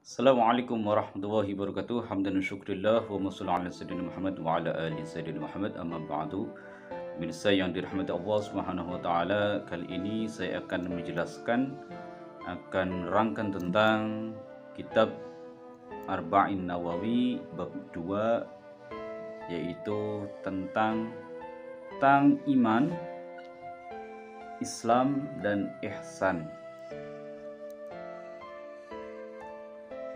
Assalamualaikum warahmatullahi wabarakatuh. Hamdan syukrillah wa massallu ala sayyidina Muhammad wa ala ali sayyidina Muhammad amma ba'du. Pemirsa yang dirahmati Allah Subhanahu wa taala, kali ini saya akan menjelaskan akan rangkan tentang kitab Arba'in Nawawi bab 2, yaitu tentang iman, Islam dan ihsan.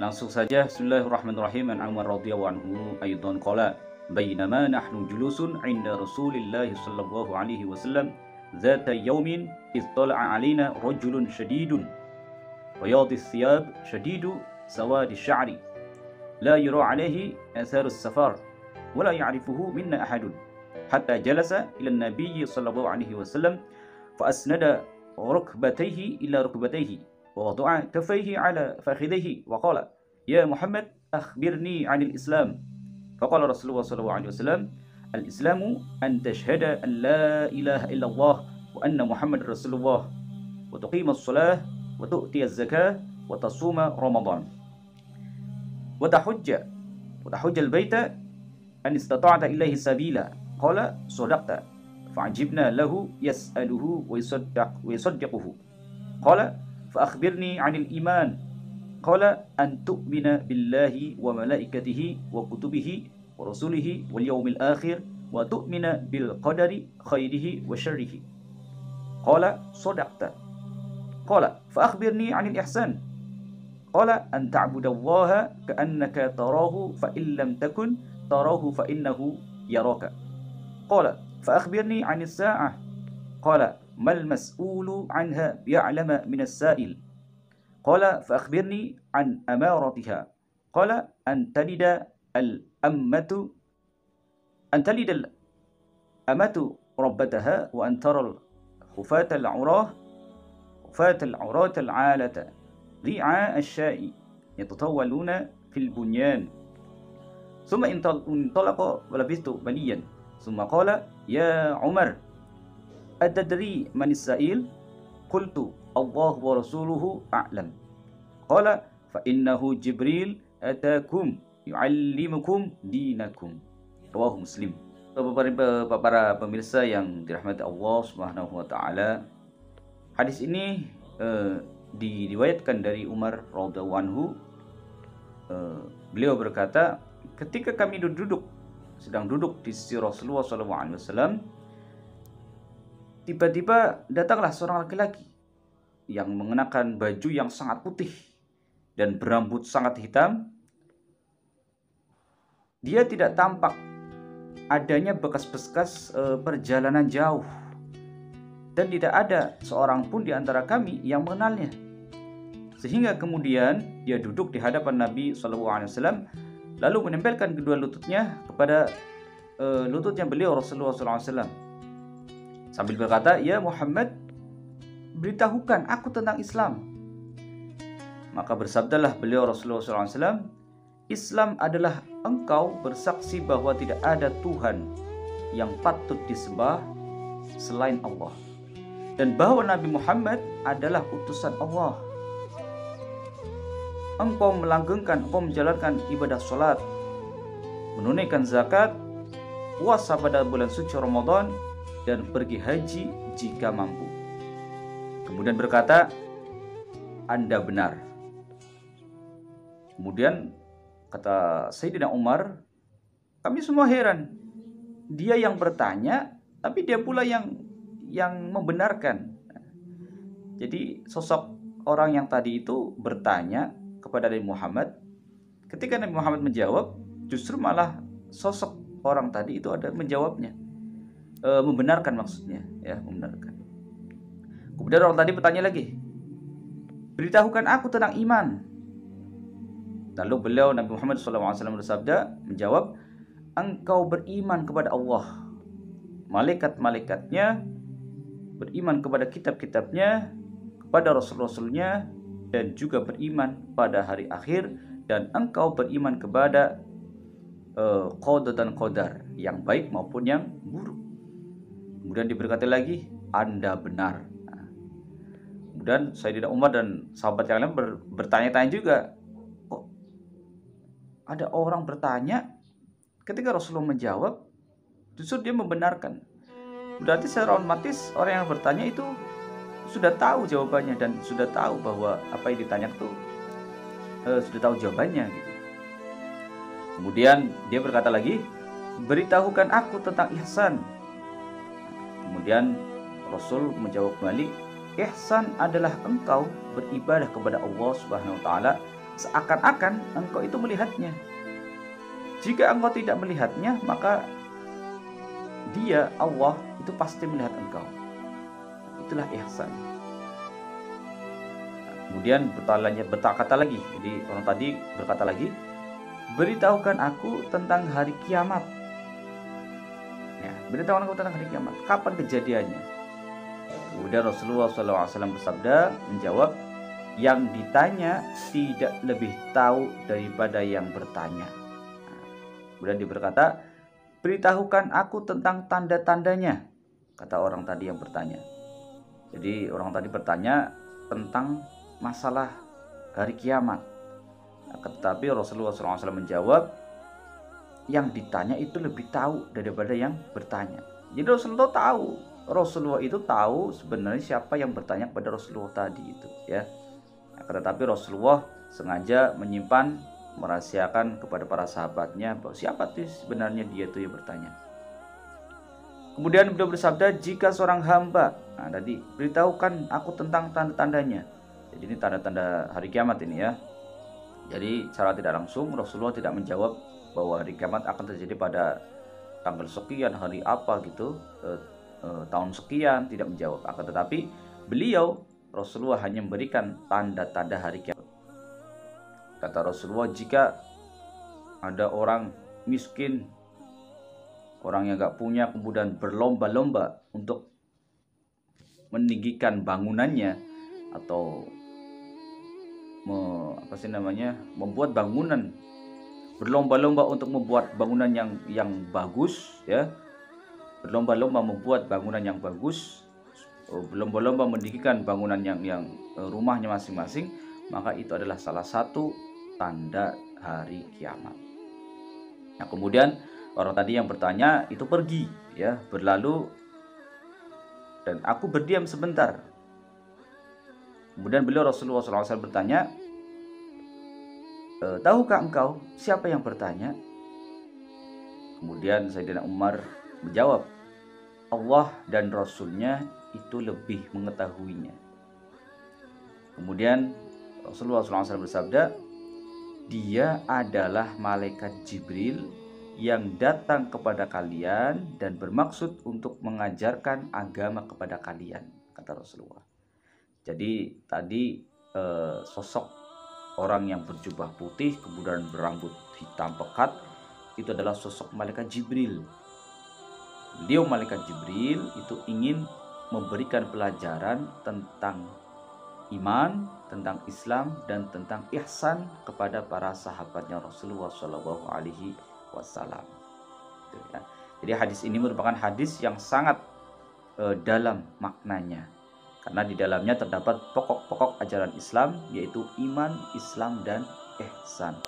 Langsung saja, bismillahirrahmanirrahim. An Umar radhiyallahu anhu aidan qala bainama nahnu julusun 'inda Rasulillah sallallahu alaihi wasallam zata yawmin idh tala'a 'alaina rajulun shadidun bayadis thiyab shadidu sawadi sya'ri la yura 'alaihi atharus safar wa la ya'rifuhu minna ahadun hatta jalasa ila an-nabiy sallallahu alaihi wasallam fa asnada rukbatayhi ila rukbatayhi ووضع كفيه على فخذيه وقال يا محمد أخبرني عن الإسلام فقال رسول الله صلى الله عليه وسلم الإسلام أن تشهد أن لا إله إلا الله وأن محمد رسول الله وتقيم الصلاة وتؤتي الزكاة وتصوم رمضان وتحج البيت أن استطعت إليه سبيلا قال صدقت فعجبنا له يسأله ويصدقه قال فأخبرني عن الإيمان قال أن تؤمن بالله وملائكته وكتبه ورسله واليوم الآخر وتؤمن بالقدر خيره وشره قال صدقت قال فأخبرني عن الإحسان قال أن تعبد الله كأنك تراه فإن لم تكن تراه فإنه يراك قال فأخبرني عن الساعة قال ما المسؤول عنها بأعلم من السائل قال فأخبرني عن أمارتها قال أن تلد الأمة ربتها وأن ترى الحفاة العراة العالة رعاء الشاء يتطاولون في البنيان ثم انطلق ولبثت مليا ثم قال يا عمر أتدري من السائل؟ قلت الله ورسوله أعلم قال فإنه جبريل أتاكم يعلمكم دينكم رواه Muslim. Para pemirsa yang dirahmati Allah Subhanahu wa taala, hadis ini diriwayatkan dari Umar radhiyallahu anhu. Beliau berkata, ketika kami sedang duduk di sisi Rasulullah sallallahu alaihi wasallam, tiba-tiba datanglah seorang laki-laki yang mengenakan baju yang sangat putih dan berambut sangat hitam. Dia tidak tampak adanya bekas-bekas perjalanan jauh, dan tidak ada seorang pun di antara kami yang mengenalnya. Sehingga kemudian dia duduk di hadapan Nabi SAW, lalu menempelkan kedua lututnya kepada lututnya beliau Rasulullah SAW, sambil berkata, "Ya Muhammad, beritahukan aku tentang Islam." Maka bersabdalah beliau Rasulullah SAW, "Islam adalah engkau bersaksi bahwa tidak ada Tuhan yang patut disembah selain Allah, dan bahwa Nabi Muhammad adalah utusan Allah. Engkau menjalankan ibadah sholat, menunaikan zakat, puasa pada bulan suci Ramadan, dan pergi haji jika mampu." Kemudian berkata, "Anda benar." Kemudian kata Sayyidina Umar, kami semua heran. Dia yang bertanya, tapi dia pula yang membenarkan. Jadi sosok orang yang tadi itu bertanya kepada Nabi Muhammad. Ketika Nabi Muhammad menjawab, justru malah sosok orang tadi itu ada menjawabnya. Membenarkan maksudnya, ya, membenarkan. Kemudian orang tadi bertanya lagi, "Beritahukan aku tentang iman." Lalu beliau Nabi Muhammad SAW bersabda, menjawab, "Engkau beriman kepada Allah, malaikat-malaikatnya, beriman kepada kitab-kitabnya, kepada rasul-rasulnya, dan juga beriman pada hari akhir, dan engkau beriman kepada qada dan qadar, yang baik maupun yang buruk." Kemudian diberkati lagi, "Anda benar." Kemudian Sayyidina Umar dan sahabat yang lain bertanya-tanya juga, kok ada orang bertanya, ketika Rasulullah menjawab, justru dia membenarkan. Berarti secara otomatis orang yang bertanya itu sudah tahu jawabannya dan sudah tahu bahwa apa yang ditanya itu sudah tahu jawabannya gitu. Kemudian dia berkata lagi, beritahukan aku tentang ihsan. Kemudian Rasul menjawab kembali, ihsan adalah engkau beribadah kepada Allah Subhanahu wa taala seakan-akan engkau itu melihatnya. Jika engkau tidak melihatnya, maka dia, Allah, itu pasti melihat engkau. Itulah ihsan. Kemudian berkata lagi, jadi orang tadi berkata lagi, beritahukan aku tentang hari kiamat. Ya, beritahukan aku tentang hari kiamat. Kapan kejadiannya? Kemudian Rasulullah SAW bersabda, menjawab, yang ditanya tidak lebih tahu daripada yang bertanya. Kemudian dia berkata, beritahukan aku tentang tanda-tandanya, kata orang tadi yang bertanya. Jadi orang tadi bertanya tentang masalah hari kiamat. Tetapi Rasulullah SAW menjawab, yang ditanya itu lebih tahu daripada yang bertanya. Jadi Rasulullah itu tahu sebenarnya siapa yang bertanya kepada Rasulullah tadi itu, ya. Tetapi Rasulullah sengaja menyimpan, merahasiakan kepada para sahabatnya bahwa siapa sih sebenarnya dia itu yang bertanya. Kemudian beliau bersabda, jika seorang hamba, tadi beritahukan aku tentang tanda-tandanya. Jadi ini tanda-tanda hari kiamat ini, ya. Jadi secara tidak langsung Rasulullah tidak menjawab bahwa hari kiamat akan terjadi pada tanggal sekian, hari apa gitu, tahun sekian, tidak menjawab. Akan tetapi beliau Rasulullah hanya memberikan tanda-tanda hari kiamat. Kata Rasulullah, jika ada orang miskin, orang yang gak punya, kemudian berlomba-lomba untuk meninggikan bangunannya atau membuat bangunan, berlomba-lomba untuk membuat bangunan yang bagus, ya, berlomba-lomba membuat bangunan yang bagus, berlomba-lomba meninggikan bangunan yang rumahnya masing-masing, maka itu adalah salah satu tanda hari kiamat. Nah, kemudian orang tadi yang bertanya itu pergi, ya, berlalu, dan aku berdiam sebentar. Kemudian beliau Rasulullah SAW bertanya, tahukah engkau siapa yang bertanya? Kemudian Sayyidina Umar menjawab, Allah dan Rasulnya itu lebih mengetahuinya. Kemudian Rasulullah SAW bersabda, dia adalah malaikat Jibril yang datang kepada kalian dan bermaksud untuk mengajarkan agama kepada kalian, kata Rasulullah. Jadi tadi sosok orang yang berjubah putih kemudian berambut hitam pekat itu adalah sosok malaikat Jibril. Beliau malaikat Jibril itu ingin memberikan pelajaran tentang iman, tentang Islam, dan tentang ihsan kepada para sahabatnya Rasulullah SAW. Jadi hadis ini merupakan hadis yang sangat dalam maknanya, karena di dalamnya terdapat pokok-pokok ajaran Islam, yaitu iman, Islam, dan ihsan.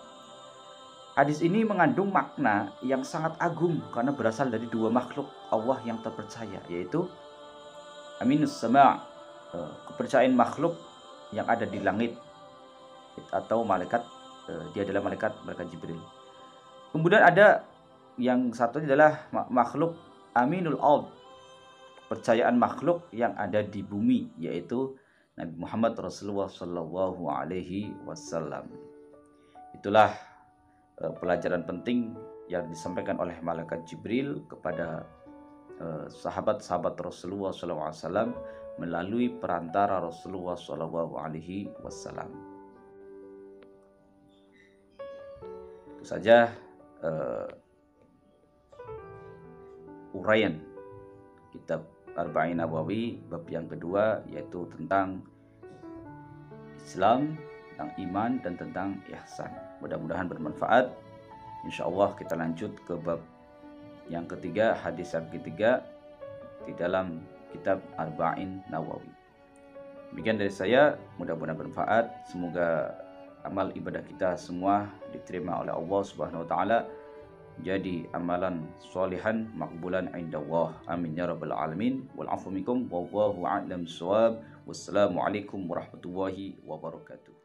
Hadis ini mengandung makna yang sangat agung karena berasal dari dua makhluk Allah yang terpercaya, yaitu aminus sama', kepercayaan makhluk yang ada di langit, atau malaikat, dia adalah malaikat Jibril. Kemudian ada yang satu adalah makhluk aminul ard, kepercayaan makhluk yang ada di bumi, yaitu Nabi Muhammad Rasulullah Shallallahu Alaihi Wasallam. Itulah pelajaran penting yang disampaikan oleh malaikat Jibril kepada sahabat-sahabat Rasulullah Shallallahu Alaihi Wasallam melalui perantara Rasulullah Shallallahu Alaihi Wasallam. Itu saja uraian kitab Arba'in Nawawi bab yang kedua, yaitu tentang Islam, tentang iman, dan tentang ihsan. Mudah-mudahan bermanfaat. Insya Allah kita lanjut ke bab yang ketiga, hadis yang ketiga di dalam kitab Arba'in Nawawi. Demikian dari saya, mudah-mudahan bermanfaat. Semoga amal ibadah kita semua diterima oleh Allah Subhanahu wa taala, jadi amalan solihan makbulan indallah. Amin ya rabbal alamin. Wal afu minkum wallahu a'lam bissawab. Wassalamualaikum warahmatullahi wabarakatuh.